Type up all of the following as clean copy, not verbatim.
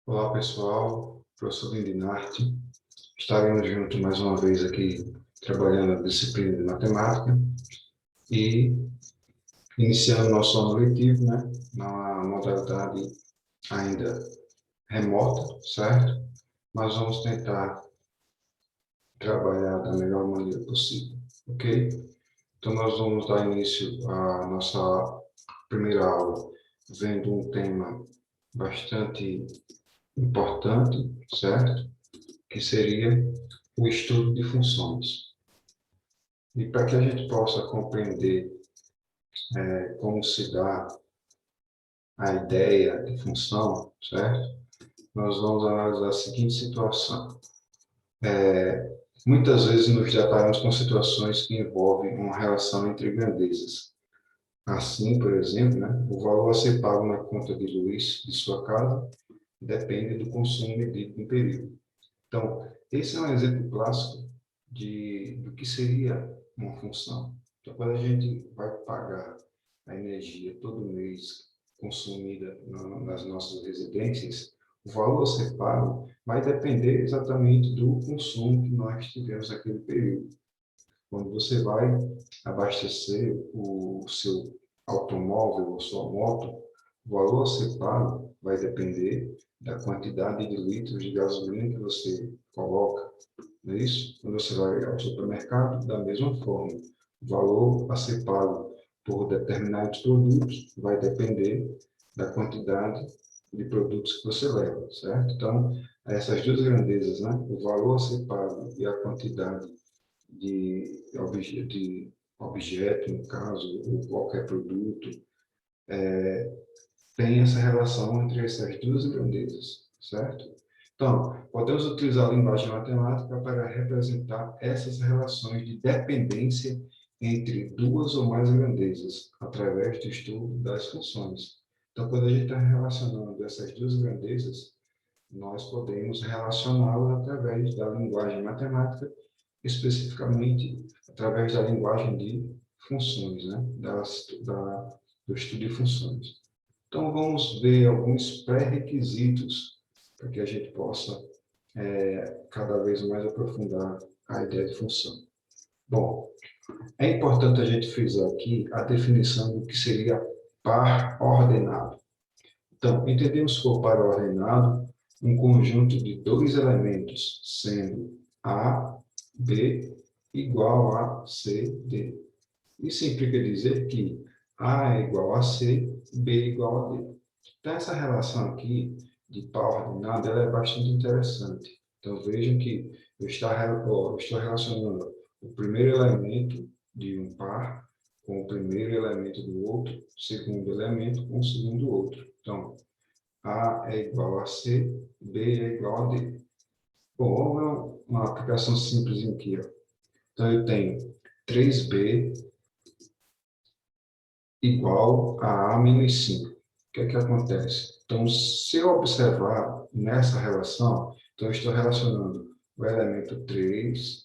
Olá, pessoal. Professor Lindinarte. Estaremos juntos mais uma vez aqui, trabalhando a disciplina de matemática e iniciando nosso ano letivo, né, na modalidade ainda remota, certo? Mas vamos tentar trabalhar da melhor maneira possível, ok? Então, nós vamos dar início à nossa primeira aula, vendo um tema bastante importante, certo? Que seria o estudo de funções. E para que a gente possa compreender como se dá a ideia de função, certo? Nós vamos analisar a seguinte situação. Muitas vezes nos deparamos com situações que envolvem uma relação entre grandezas. Assim, por exemplo, né, o valor a ser pago na conta de luz de sua casa depende do consumo medido no período. Então, esse é um exemplo clássico do que seria uma função. Então, quando a gente vai pagar a energia todo mês consumida nas nossas residências, o valor a ser pago vai depender exatamente do consumo que nós tivemos naquele período. Quando você vai abastecer o seu automóvel ou sua moto, o valor a ser pago vai depender da quantidade de litros de gasolina que você coloca, não é isso? Quando você vai ao supermercado, da mesma forma, o valor a ser pago por determinados produtos vai depender da quantidade de produtos que você leva, certo? Então, essas duas grandezas, né? O valor a ser pago e a quantidade de objeto, no caso, ou qualquer produto, tem essa relação entre essas duas grandezas, certo? Então, podemos utilizar a linguagem matemática para representar essas relações de dependência entre duas ou mais grandezas, através do estudo das funções. Então, quando a gente está relacionando essas duas grandezas, nós podemos relacioná-las através da linguagem matemática, especificamente através da linguagem de funções, né? Do estudo de funções. Então, vamos ver alguns pré-requisitos para que a gente possa cada vez mais aprofundar a ideia de função. Bom, é importante a gente frisar aqui a definição do que seria par ordenado. Então, entendemos por par ordenado um conjunto de dois elementos, sendo A, B igual a C, D. Isso implica dizer que A é igual a C, B é igual a D. Então, essa relação aqui de par ordenado ela é bastante interessante. Então, vejam que eu estou relacionando o primeiro elemento de um par com o primeiro elemento do outro, o segundo elemento com o segundo outro. Então, A é igual a C, B é igual a D. Bom, vamos ver uma aplicação simples aqui. Ó. Então, eu tenho 3B igual a menos 5. O que é que acontece? Então, se eu observar nessa relação, então eu estou relacionando o elemento 3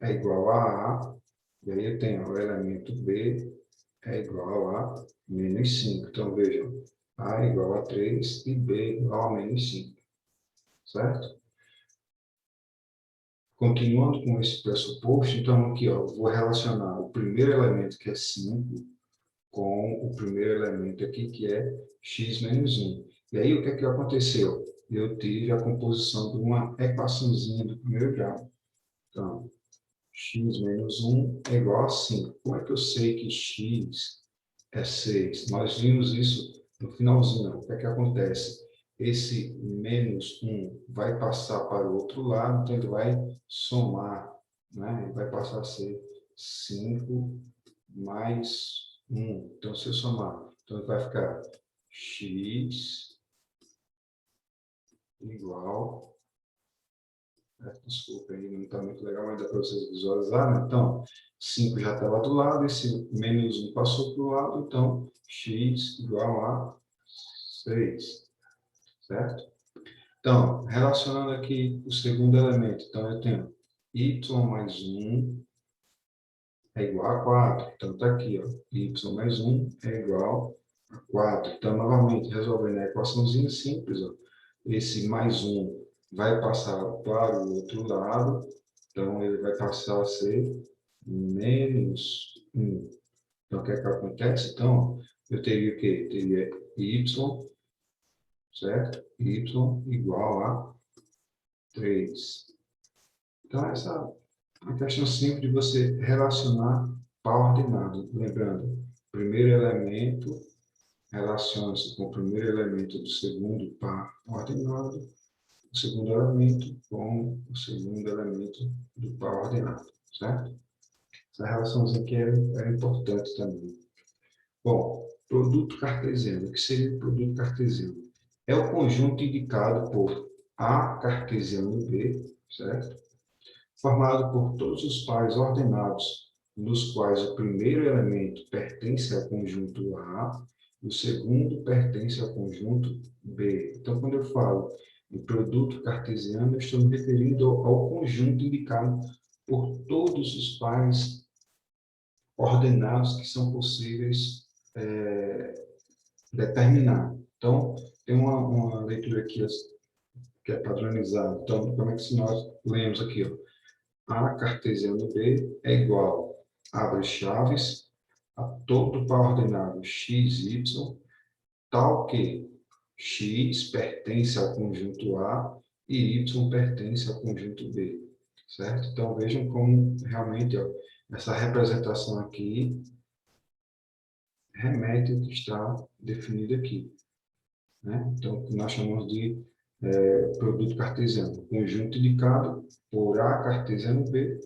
é igual a A, e aí eu tenho o elemento B é igual a menos 5. Então, vejam, A é igual a 3 e B é igual a menos 5, certo? Continuando com esse pressuposto, então aqui, ó, vou relacionar o primeiro elemento, que é 5, com o primeiro elemento aqui, que é x menos 1. E aí, o que é que aconteceu? Eu tive a composição de uma equaçãozinha do primeiro grau. Então, x menos 1 é igual a 5. Como é que eu sei que x é 6? Nós vimos isso no finalzinho. O que é que acontece? Esse menos 1 vai passar para o outro lado, então ele vai somar, né? Ele vai passar a ser 5 mais 1. Então, se eu somar, então vai ficar x igual... Desculpa, aí não está muito legal, mas dá para vocês visualizarem. Né? Então, 5 já estava do lado, esse menos 1 passou para o lado, então x igual a 6, certo? Então, relacionando aqui o segundo elemento, então eu tenho y mais 1 é igual a 4. Então, está aqui, ó, y mais 1 é igual a 4. Então, novamente, resolvendo a equaçãozinha simples, ó, esse mais um vai passar para o outro lado, então ele vai passar a ser menos 1. Então, o que é que acontece? Então, eu teria o quê? Teria y, certo? Y igual a 3. Então, essa é uma questão simples de você relacionar par ordenado. Lembrando, primeiro elemento relaciona-se com o primeiro elemento do segundo par ordenado, o segundo elemento com o segundo elemento do par ordenado, certo? Essa relaçãozinha aqui é importante também. Bom, produto cartesiano. O que seria o produto cartesiano? É o conjunto indicado por A cartesiano B, certo? Formado por todos os pares ordenados, nos quais o primeiro elemento pertence ao conjunto A e o segundo pertence ao conjunto B. Então, quando eu falo em produto cartesiano, eu estou me referindo ao conjunto indicado por todos os pares ordenados que são possíveis determinar. Então, tem uma leitura aqui que é padronizada. Então, como é que nós lemos aqui? Ó? A cartesiano B é igual, abre chaves, a todo par ordenado x, y, tal que x pertence ao conjunto A e y pertence ao conjunto B, certo? Então, vejam como realmente ó, essa representação aqui remete ao que está definido aqui. Né? Então, o que nós chamamos de produto cartesiano, conjunto indicado por A cartesiano B,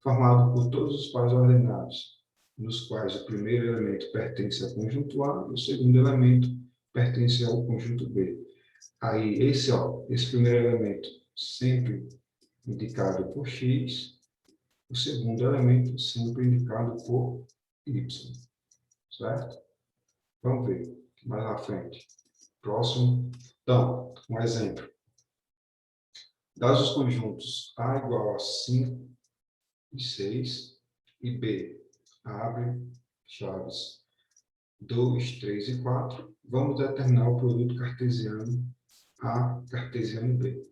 formado por todos os pares ordenados, nos quais o primeiro elemento pertence ao conjunto A e o segundo elemento pertence ao conjunto B. Aí, esse primeiro elemento sempre indicado por X, o segundo elemento sempre indicado por Y, certo? Vamos ver mais à frente. Próximo. Então, um exemplo. Dados os conjuntos A igual a 5 e 6 e B abre chaves 2, 3 e 4, vamos determinar o produto cartesiano A cartesiano B.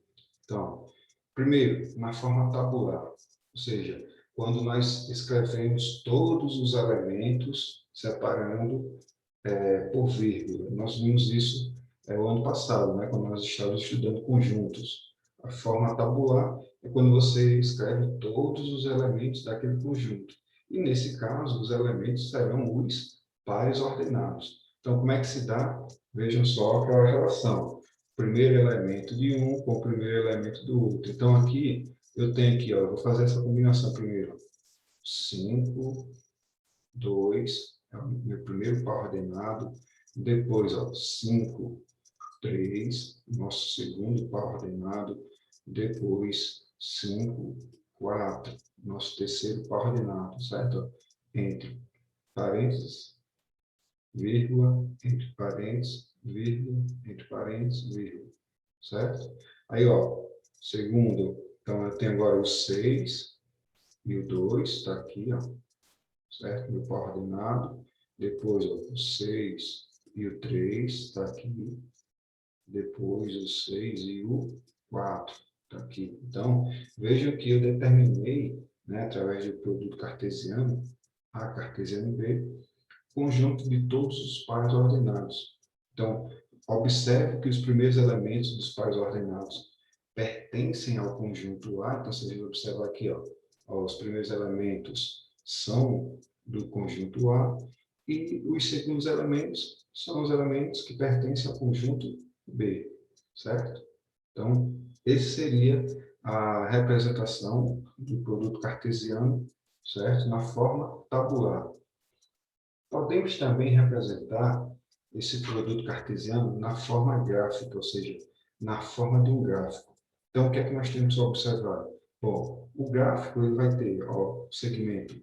Então, primeiro, na forma tabular, ou seja, quando nós escrevemos todos os elementos separando por vírgula. Nós vimos isso o ano passado, né, quando nós estávamos estudando conjuntos. A forma tabular é quando você escreve todos os elementos daquele conjunto. E, nesse caso, os elementos serão os pares ordenados. Então, como é que se dá? Vejam só aquela relação. Primeiro elemento de um com o primeiro elemento do outro. Então, aqui, eu tenho aqui, ó, eu vou fazer essa combinação primeiro. 5, 2, é o meu primeiro par ordenado. Depois, ó, 5, 3, nosso segundo par ordenado. Depois, 5, 4, nosso terceiro par ordenado, certo? Entre parênteses, vírgula, entre parênteses, vírgula, entre parênteses, vírgula, certo? Aí, ó, segundo, então eu tenho agora o 6 e o 2, está aqui, ó, certo? Meu par ordenado. Depois, ó, o 6 e o 3 está aqui. Depois, o 6 e o 4 está aqui. Então, vejam que eu determinei, né, através do produto cartesiano, A cartesiano B, conjunto de todos os pares ordenados. Então, observe que os primeiros elementos dos pares ordenados pertencem ao conjunto A. Então, vocês vão observar aqui, ó, os primeiros elementos são do conjunto A e os segundos elementos são os elementos que pertencem ao conjunto B, certo? Então, esse seria a representação do produto cartesiano, certo? Na forma tabular. Podemos também representar esse produto cartesiano na forma gráfica, ou seja, na forma de um gráfico. Então, o que é que nós temos que observar? Bom, o gráfico ele vai ter ó, o segmento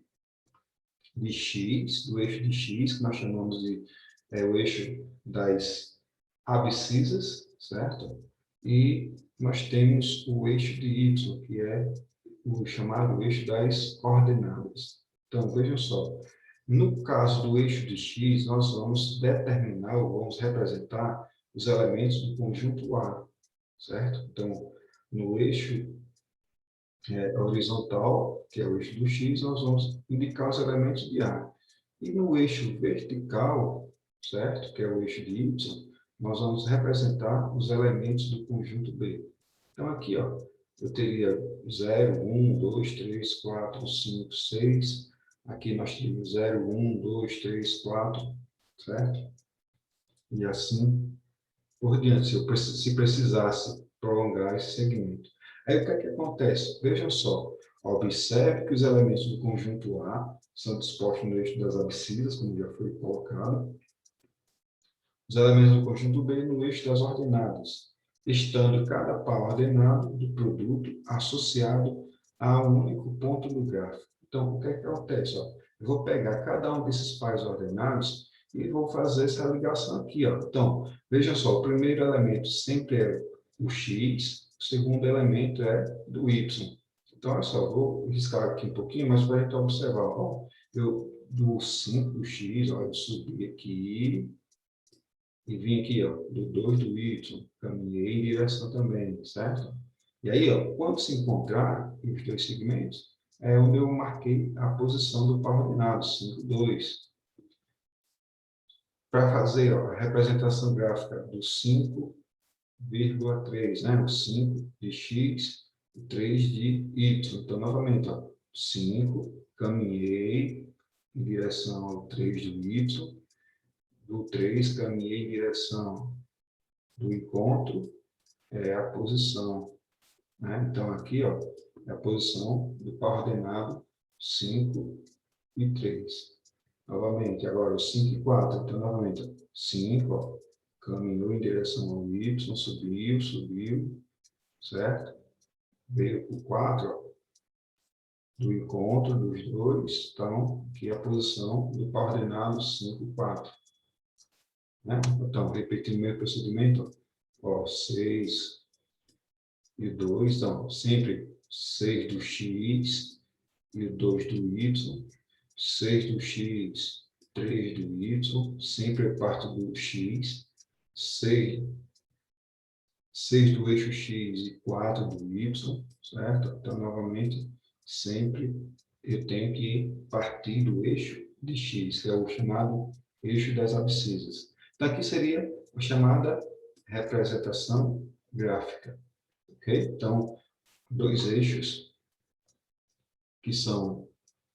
de x, do eixo de x, que nós chamamos de o eixo das abscissas, certo? E nós temos o eixo de y, que é o chamado eixo das coordenadas. Então, vejam só, no caso do eixo de x, nós vamos determinar ou vamos representar os elementos do conjunto A. certo? Então, no eixo horizontal, que é o eixo do X, nós vamos indicar os elementos de A. E no eixo vertical, certo? Que é o eixo de Y, nós vamos representar os elementos do conjunto B. Então, aqui, ó, eu teria 0, 1, 2, 3, 4, 5, 6. Aqui nós temos 0, 1, 2, 3, 4, certo? E assim por diante, se precisasse prolongar esse segmento. Aí o que é que acontece? Vejam só, observe que os elementos do conjunto A são dispostos no eixo das abscissas, como já foi colocado, os elementos do conjunto B no eixo das ordenadas, estando cada par ordenado do produto associado a um único ponto do gráfico. Então, o que é que acontece? Ó? Eu vou pegar cada um desses pares ordenados e vou fazer essa ligação aqui. Ó. Então, veja só, o primeiro elemento sempre é o X, o segundo elemento é do Y. Então, olha só, vou riscar aqui um pouquinho, mas para a gente observar. Ó, eu, do 5 do X, ó, eu subi aqui, e vim aqui, ó, do 2 do Y, caminhei em direção também, certo? E aí, ó, quando se encontrar os dois segmentos, é onde eu marquei a posição do par ordenado, 5, 2. Para fazer ó, a representação gráfica do 5,3, né? O 5 de X e 3 de Y. Então, novamente, ó, 5, caminhei em direção ao 3 do Y, do 3, caminhei em direção do encontro, é a posição, né? Então, aqui, ó, é a posição do par ordenado 5 e 3. Novamente, agora o 5 e 4. Então, novamente, 5, ó, caminhou em direção ao Y, subiu, subiu, certo? Veio para o 4, ó, do encontro dos dois. Então, aqui é a posição do par ordenado 5 e 4. Né? Então, repetindo o mesmo procedimento, ó, 6 e 2, então, sempre 6 do X e 2 do Y, 6 do X, 3 do Y, sempre é parte do X, 6 do eixo X e 4 do Y, certo? Então, novamente, sempre eu tenho que partir do eixo de X, que é o chamado eixo das abscissas. Então, aqui seria a chamada representação gráfica, ok? Então, dois eixos, que são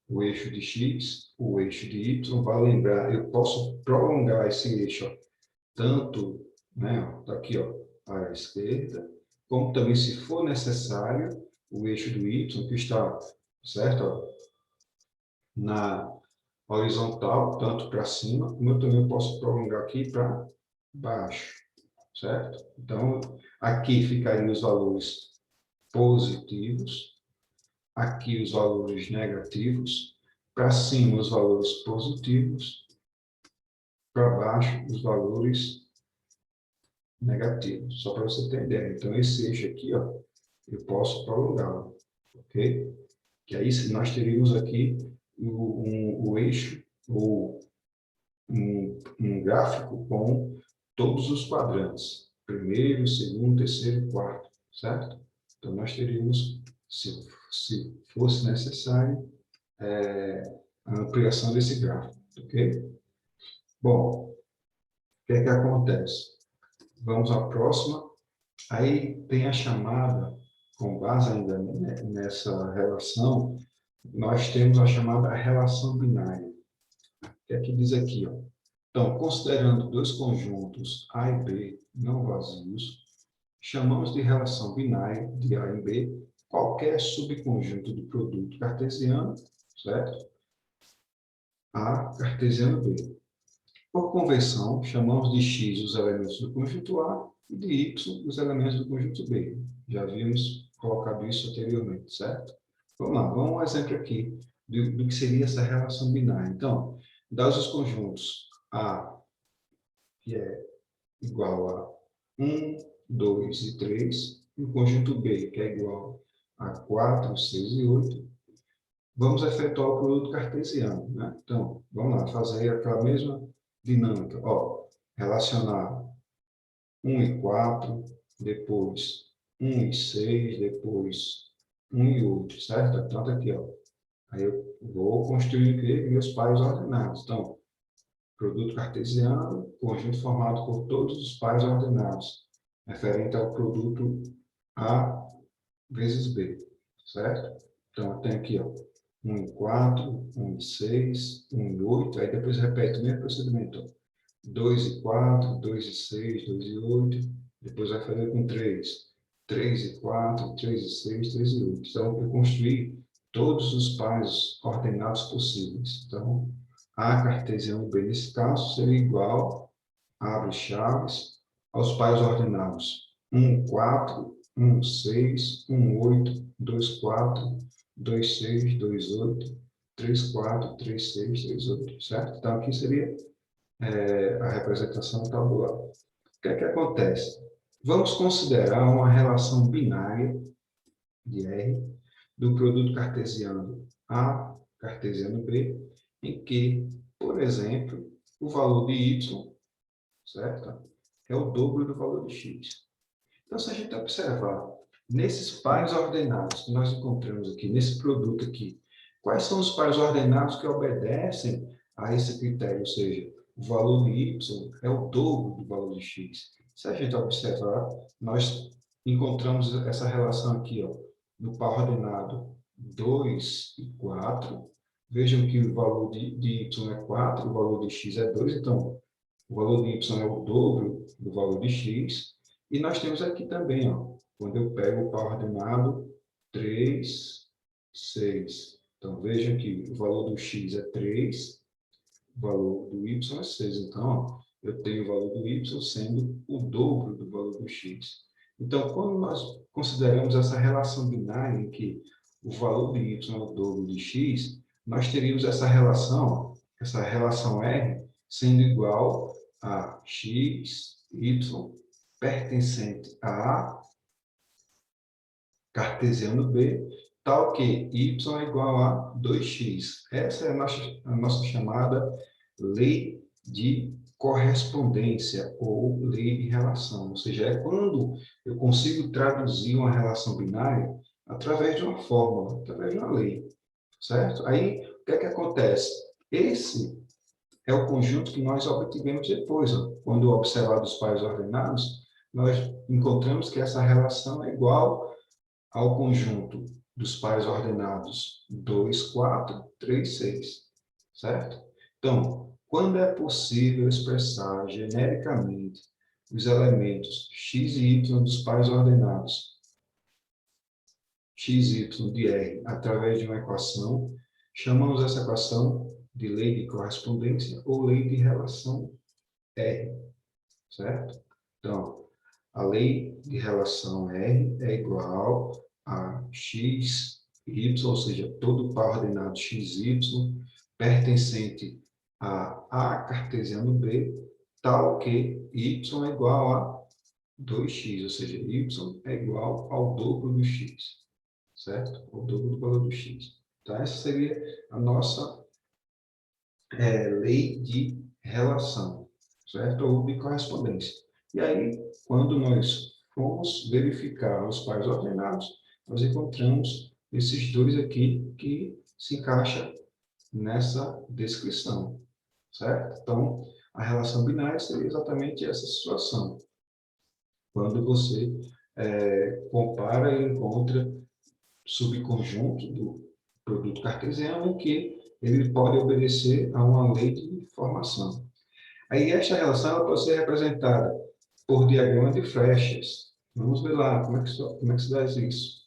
o eixo de X, o eixo de Y, vai lembrar, eu posso prolongar esse eixo, ó, tanto, né, ó, tá aqui, ó, para a esquerda, como também, se for necessário, o eixo do Y, que está, certo, ó, na horizontal, tanto para cima, como eu também posso prolongar aqui para baixo, certo? Então, aqui ficariam os valores positivos, aqui os valores negativos, para cima os valores positivos, para baixo os valores negativos, só para você ter ideia. Então, esse eixo aqui, ó, eu posso prolongá-lo, ok? Que aí nós teríamos aqui o eixo, ou um gráfico com todos os quadrantes, primeiro, segundo, terceiro, quarto, certo? Então, nós teríamos, se fosse necessário, a ampliação desse gráfico, ok? Bom, o que é que acontece? Vamos à próxima. Aí tem a chamada, com base ainda nessa relação, nós temos a chamada relação binária, que é que diz aqui, ó. Então, considerando dois conjuntos A e B não vazios, chamamos de relação binária de A e B qualquer subconjunto do produto cartesiano, certo? A cartesiano B. Por convenção, chamamos de X os elementos do conjunto A e de Y os elementos do conjunto B. Já havíamos colocado isso anteriormente, certo? Vamos lá, vamos um exemplo aqui do que seria essa relação binária. Então, dados os conjuntos A, que é igual a 1, 2 e 3, e o conjunto B, que é igual a 4, 6 e 8, vamos efetuar o produto cartesiano, né? Então, vamos lá, fazer aquela mesma dinâmica. Ó, relacionar 1 e 4, depois 1 e 6, depois 1 e 8, certo? Então, tá aqui, ó. Aí eu vou construir aqui meus pares ordenados. Então, produto cartesiano, conjunto formado por todos os pares ordenados, referente ao produto A vezes B, certo? Então, eu tenho aqui, ó, 1 e 4, 1 e 6, 1 e 8, aí depois repete o mesmo procedimento, ó. 2 e 4, 2 e 6, 2 e 8, depois vai fazer com 3. 3 e 4, 3 e 6, 3 e 8. Então, eu construí todos os pares ordenados possíveis. Então, A cartesiano B, nesse caso, seria igual, abre chaves, aos pares ordenados 1, 4, 1, 6, 1, 8, 2, 4, 2, 6, 2, 8, 3, 4, 3, 6, 3, 8, certo? Então, aqui seria a representação tabular. O que é que acontece? Vamos considerar uma relação binária de R do produto cartesiano A, cartesiano B, em que, por exemplo, o valor de Y, certo? É o dobro do valor de X. Então, se a gente observar nesses pares ordenados que nós encontramos aqui, nesse produto aqui, quais são os pares ordenados que obedecem a esse critério? Ou seja, o valor de Y é o dobro do valor de X. Se a gente observar, nós encontramos essa relação aqui, ó, no par ordenado 2 e 4. Vejam que o valor de Y é 4, o valor de X é 2, então o valor de Y é o dobro do valor de X. E nós temos aqui também, ó, quando eu pego o par ordenado 3, 6. Então, vejam que o valor do X é 3, o valor do Y é 6. Então, ó, eu tenho o valor do Y sendo o dobro do valor do X. Então, quando nós consideramos essa relação binária em que o valor de Y é o dobro de X, nós teríamos essa relação R, sendo igual a X, Y, pertencente a A, cartesiano B, tal que Y é igual a 2x. Essa é a nossa chamada lei de correspondência ou lei de relação. Ou seja, é quando eu consigo traduzir uma relação binária através de uma fórmula, através de uma lei, certo? Aí, o que é que acontece? Esse é o conjunto que nós obtivemos depois. Ó. Quando observados os pares ordenados, nós encontramos que essa relação é igual ao conjunto dos pares ordenados 2, 4, 3, 6, certo? Então, quando é possível expressar genericamente os elementos x e y dos pares ordenados x, y de R através de uma equação, chamamos essa equação de lei de correspondência ou lei de relação R, certo? Então, a lei de relação R é igual a x, y, ou seja, todo par ordenado x, y, pertencente a A cartesiano B, tal que y é igual a 2x, ou seja, y é igual ao dobro do x, certo? O dobro do valor do x. Então, essa seria a nossa lei de relação, certo? Ou de correspondência. E aí, quando nós formos verificar os pares ordenados, nós encontramos esses dois aqui que se encaixam nessa descrição, certo? Então, a relação binária seria exatamente essa situação. Quando você compara e encontra subconjunto do produto cartesiano que ele pode obedecer a uma lei de formação. Aí esta relação ela pode ser representada por diagrama de flechas. Vamos ver lá como é que se dá isso.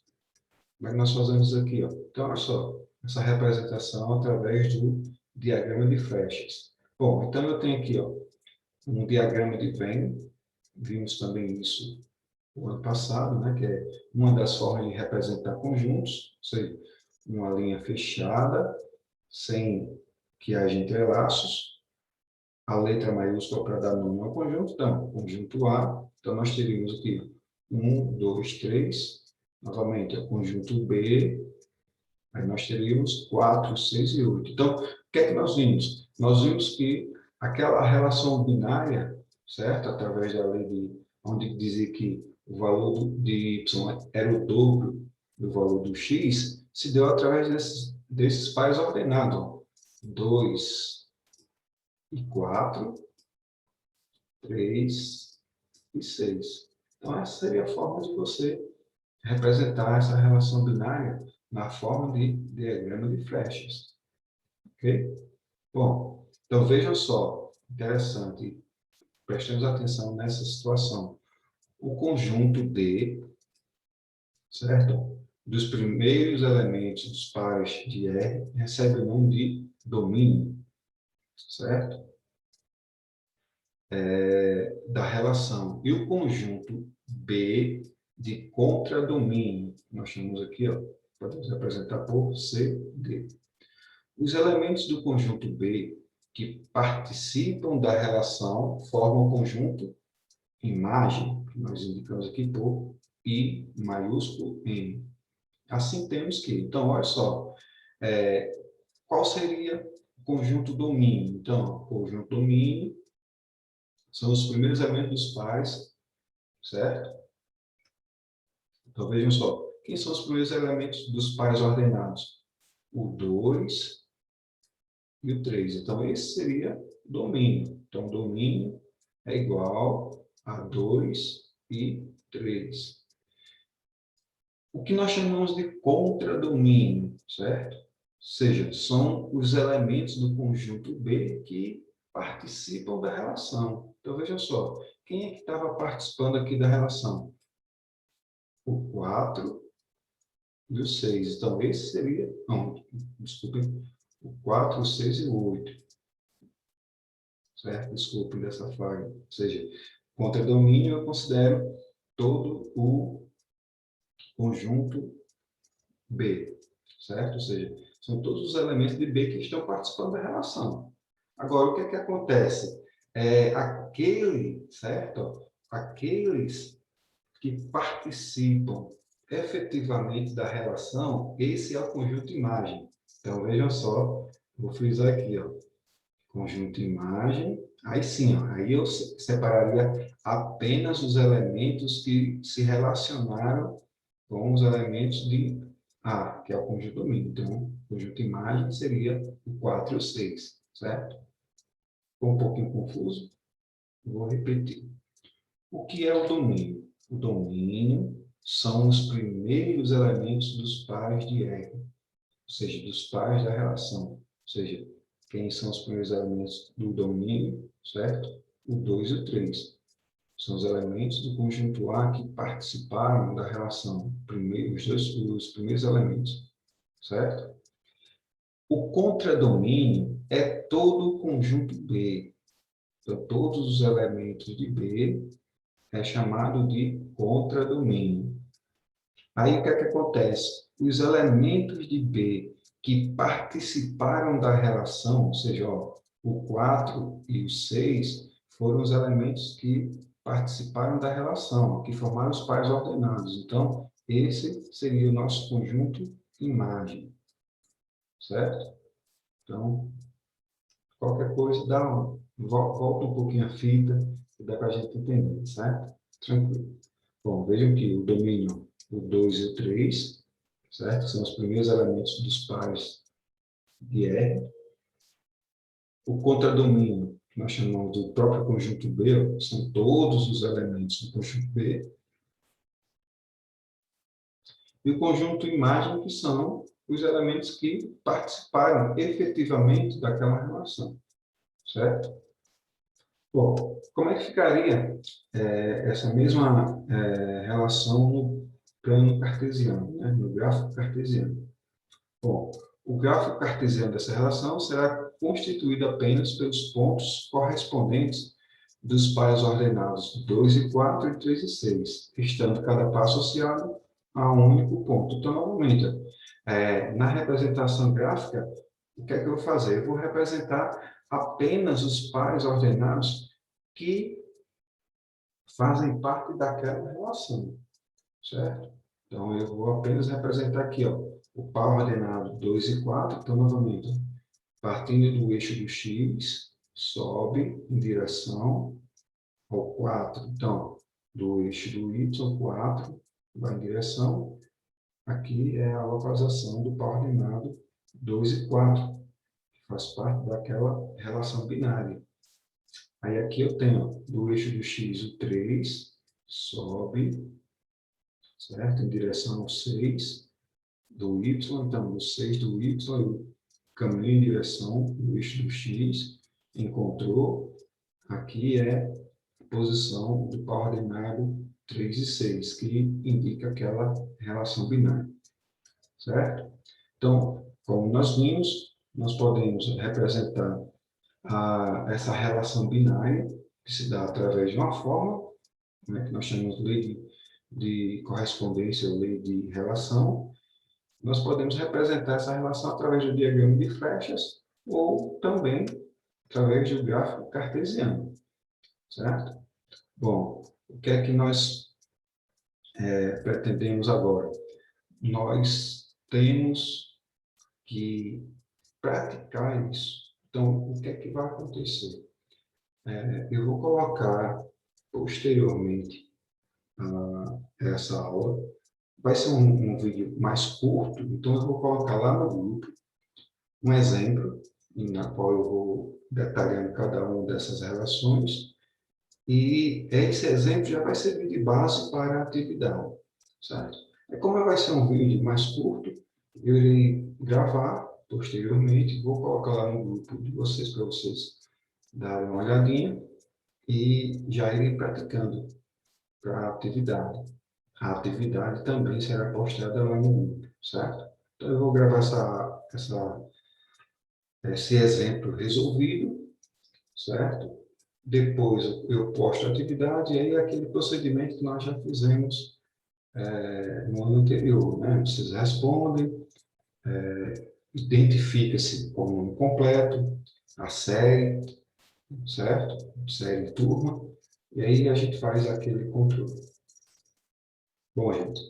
Como é que nós fazemos isso aqui? Ó? Então, olha só, essa representação através do diagrama de flechas. Bom, então eu tenho aqui ó, um diagrama de Venn, vimos também isso o ano passado, né, que é uma das formas de representar conjuntos, ou seja, uma linha fechada, sem que haja entrelaços, a letra maiúscula para dar nome ao conjunto, então, conjunto A, então nós teríamos aqui 1, 2, 3, novamente, o conjunto B, aí nós teríamos 4, 6 e 8. Então, o que é que nós vimos? Nós vimos que aquela relação binária, certo? Através da lei de, onde dizia que o valor de y era o dobro do valor do x, se deu através desses pares ordenados. Ó. 2 e 4, 3 e 6. Então, essa seria a forma de você representar essa relação binária na forma de diagrama de flechas. Ok? Bom, então vejam só, interessante, prestemos atenção nessa situação. O conjunto D, certo? Dos primeiros elementos dos pares de R recebe o nome de domínio, certo? Da relação. E o conjunto B de contradomínio, nós chamamos aqui, ó, podemos representar por CD. Os elementos do conjunto B que participam da relação formam o conjunto imagem, que nós indicamos aqui por I maiúsculo M. Assim temos que, então, olha só, qual seria o conjunto domínio? Então, o conjunto domínio são os primeiros elementos dos pares, certo? Então, vejam só, quem são os primeiros elementos dos pares ordenados? O 2 e o 3. Então, esse seria domínio. Então, domínio é igual a 2 e 3. O que nós chamamos de contradomínio, certo? Ou seja, são os elementos do conjunto B que participam da relação. Então, veja só, quem é que estava participando aqui da relação? O 4 e o 6. Então, esse seria... Não, desculpem. O 4, o 6 e o 8. Certo? Desculpem dessa falha. Ou seja, contradomínio eu considero todo o conjunto B, certo? Ou seja, são todos os elementos de B que estão participando da relação. Agora, o que é que acontece? Certo? Aqueles que participam efetivamente da relação, esse é o conjunto imagem. Então, vejam só, vou frisar aqui, ó, conjunto imagem, aí sim, ó, aí eu separaria apenas os elementos que se relacionaram com os elementos de A, que é o conjunto domínio. Então, o conjunto imagem seria o 4 e o 6, certo? Ficou um pouquinho confuso? Vou repetir. O que é o domínio? O domínio são os primeiros elementos dos pares de R, ou seja, dos pares da relação. Ou seja, quem são os primeiros elementos do domínio, certo? O 2 e o 3. São os elementos do conjunto A que participaram da relação. Os primeiros elementos, certo? O contradomínio é todo o conjunto B. Então, todos os elementos de B é chamado de contradomínio. Aí, o que é que acontece? Os elementos de B que participaram da relação, ou seja, ó, o 4 e o 6, foram os elementos que participaram da relação, que formaram os pares ordenados. Então, esse seria o nosso conjunto imagem, certo? Então, qualquer coisa, volta um pouquinho a fita, e dá para a gente entender, certo? Tranquilo. Bom, vejam que o domínio, o 2 e o 3, certo? São os primeiros elementos dos pares de R. O contradomínio, que nós chamamos do próprio conjunto B, são todos os elementos do conjunto B. E o conjunto imagem, que são os elementos que participaram efetivamente daquela relação, certo? Bom, como é que ficaria essa mesma relação no plano cartesiano, né? No gráfico cartesiano? Bom, o gráfico cartesiano dessa relação será constituído apenas pelos pontos correspondentes dos pares ordenados 2 e 4 e 3 e 6, estando cada par associado a um único ponto. Então, novamente, na representação gráfica, o que é que eu vou fazer? Eu vou representar apenas os pares ordenados que fazem parte daquela relação, certo? Então, eu vou apenas representar aqui, ó, o par ordenado 2 e 4, então, novamente, partindo do eixo do X, sobe em direção ao 4. Então, do eixo do Y4, vai em direção. Aqui é a localização do par ordenado 2 e 4, que faz parte daquela relação binária. Aí aqui eu tenho do eixo do X o 3, sobe, certo? Em direção ao 6 do Y, então do 6 do Y, eu caminho em direção do eixo do X, encontrou, aqui é a posição do par ordenado 3 e 6, que indica aquela relação binária, certo? Então, como nós vimos, nós podemos representar essa relação binária, que se dá através de uma forma, né, que nós chamamos de lei de correspondência ou lei de relação. Nós podemos representar essa relação através do diagrama de flechas ou também através do gráfico cartesiano, certo? Bom, o que é que nós pretendemos agora? Nós temos que praticar isso. Então, o que é que vai acontecer? Eu vou colocar posteriormente essa aula. Vai ser um vídeo mais curto, então eu vou colocar lá no grupo um exemplo, na qual eu vou detalhando cada uma dessas relações, e esse exemplo já vai servir de base para a atividade, certo? Como vai ser um vídeo mais curto, eu irei gravar posteriormente, vou colocar lá no grupo de vocês, para vocês darem uma olhadinha, e já irem praticando para a atividade. A atividade também será postada lá no grupo, certo? Então, eu vou gravar esse exemplo resolvido, certo? Depois eu posto a atividade e aí é aquele procedimento que nós já fizemos no ano anterior, né? Vocês respondem, identifica-se com o nome completo, a série, certo? Série e turma, e aí a gente faz aquele controle. Bom, gente,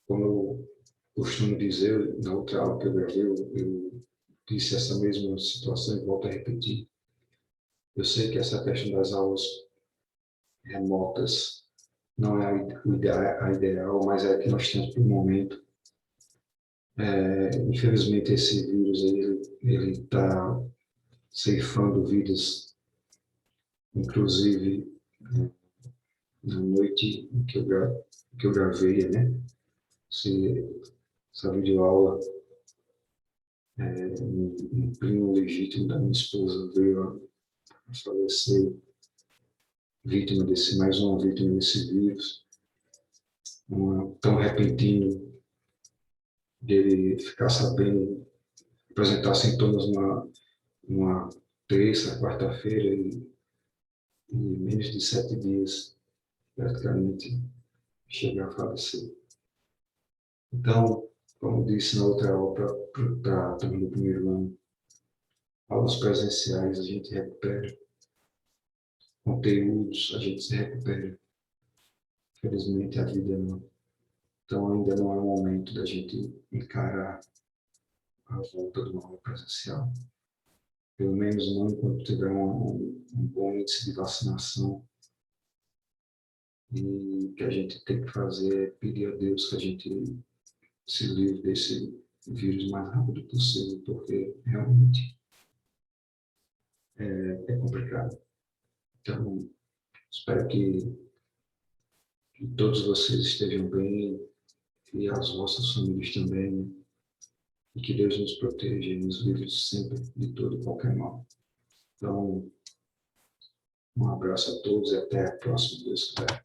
como eu costumo dizer, na outra aula que eu gravei, eu disse essa mesma situação e volto a repetir. Eu sei que essa questão das aulas remotas não é a ideal, mas é a que nós temos por momento. Infelizmente, esse vírus ele está ceifando vidas, inclusive na noite em que eu gravei, né? Essa videoaula, um primo legítimo da minha esposa veio a falecer mais uma vítima desse vírus, tão repentino dele ficar sabendo, apresentar sintomas numa terça, quarta-feira e menos de 7 dias, praticamente, chegar a falecer. Então, como disse na outra aula para a turma do primeiro ano, aulas presenciais a gente recupera, conteúdos a gente se recupera. Infelizmente, a vida não. Então, ainda não é o momento da gente encarar a volta do aula presencial. Pelo menos não enquanto tiver um bom índice de vacinação. E o que a gente tem que fazer é pedir a Deus que a gente se livre desse vírus o mais rápido possível, porque realmente é complicado. Então, espero que todos vocês estejam bem e as vossas famílias também, e que Deus nos proteja e nos livre sempre de todo e qualquer mal. Então, um abraço a todos e até a próxima, Deus quiser.